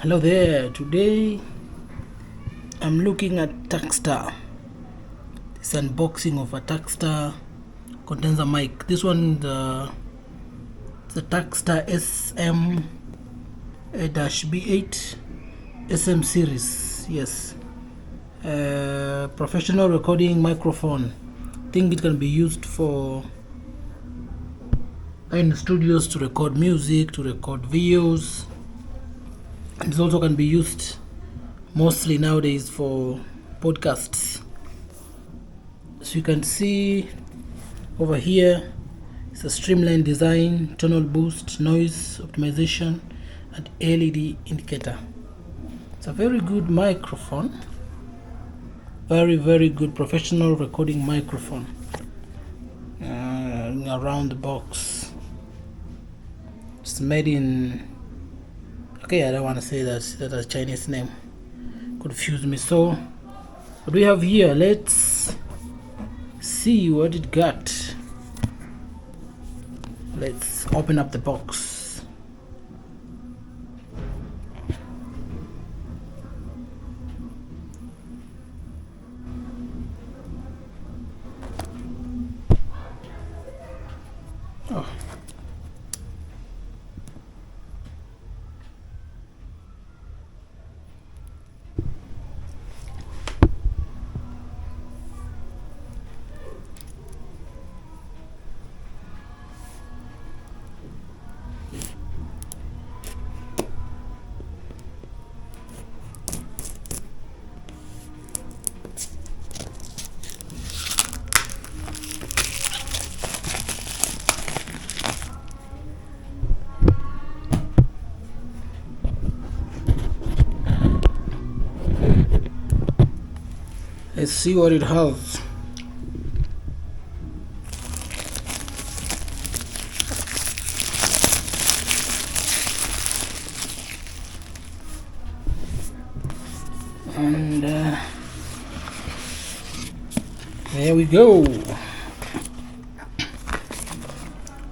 Hello there. Today I'm looking at Takstar. It's unboxing of a Takstar condenser mic. This one, the Takstar SM-8B SM series. Yes, professional recording microphone. I think it can be used for in studios to record music, to record videos. And it also can be used mostly nowadays for podcasts. So you can see over here, it's a streamlined design, tonal boost, noise optimization, and LED indicator. It's a very good microphone, very good professional recording microphone. Around the box, it's made in, okay, I don't want to say that's a Chinese name, confuse me. So what we have here, let's see what it got. Let's open up the box. Oh. Let's see what it has. And there we go.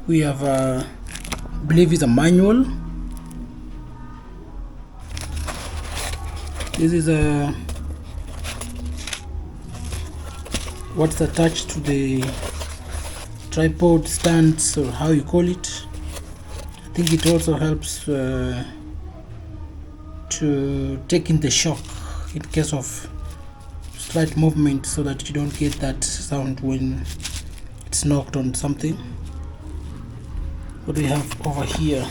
We have I believe it's a manual. This is a what's attached to the tripod stands, or how you call it. I think it also helps to take in the shock in case of slight movement, so that you don't get that sound when it's knocked on something. What do we have over here?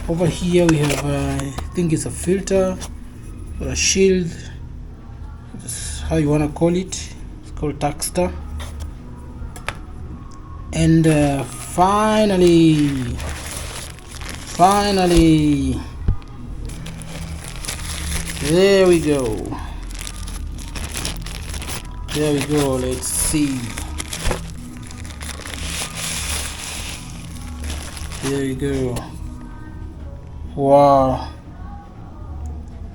Over here we have I think it's a filter or a shield. That's how you want to call it. Called Takstar. And finally, there we go. Let's see. There you go. Wow.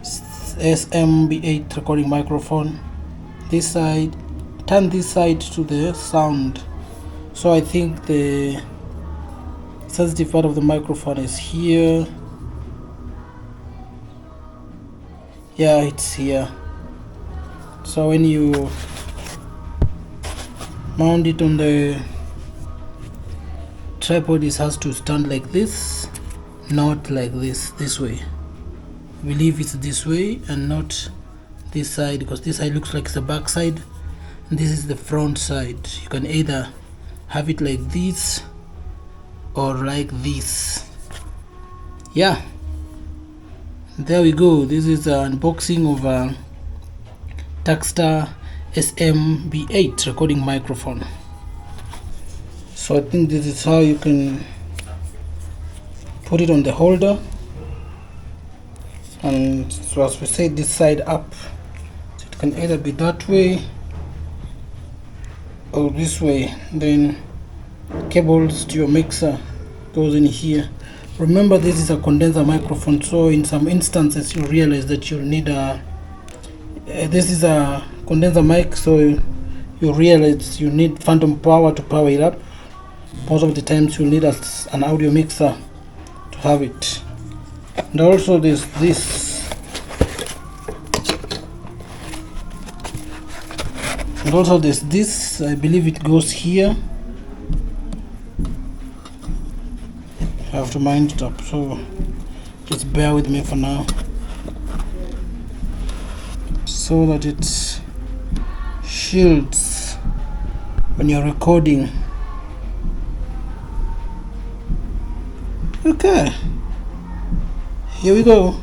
SM-8B recording microphone. This side, turn this side to the sound. So I think the sensitive part of the microphone is here. Yeah, it's here. So when you mount it on the tripod, it has to stand like this, not like this way. I believe it's this way and not this side, because this side looks like it's the back side and this is the front side. You can either have it like this or like this. Yeah, there we go. This is an unboxing of a Takstar SM-8B recording microphone. So I think this is how you can put it on the holder, and so as we say, this side up. So it can either be that way or this way. Then cables to your mixer goes in here. Remember, this is a condenser microphone, so in some instances you realize that you'll need a this is a condenser mic, so you realize you need phantom power to power it up. Most of the times you'll need an audio mixer to have it. And also there's this And also there's this, I believe it goes here. I have to mind it up, so just bear with me for now, so that it shields when you're recording. Okay, here we go.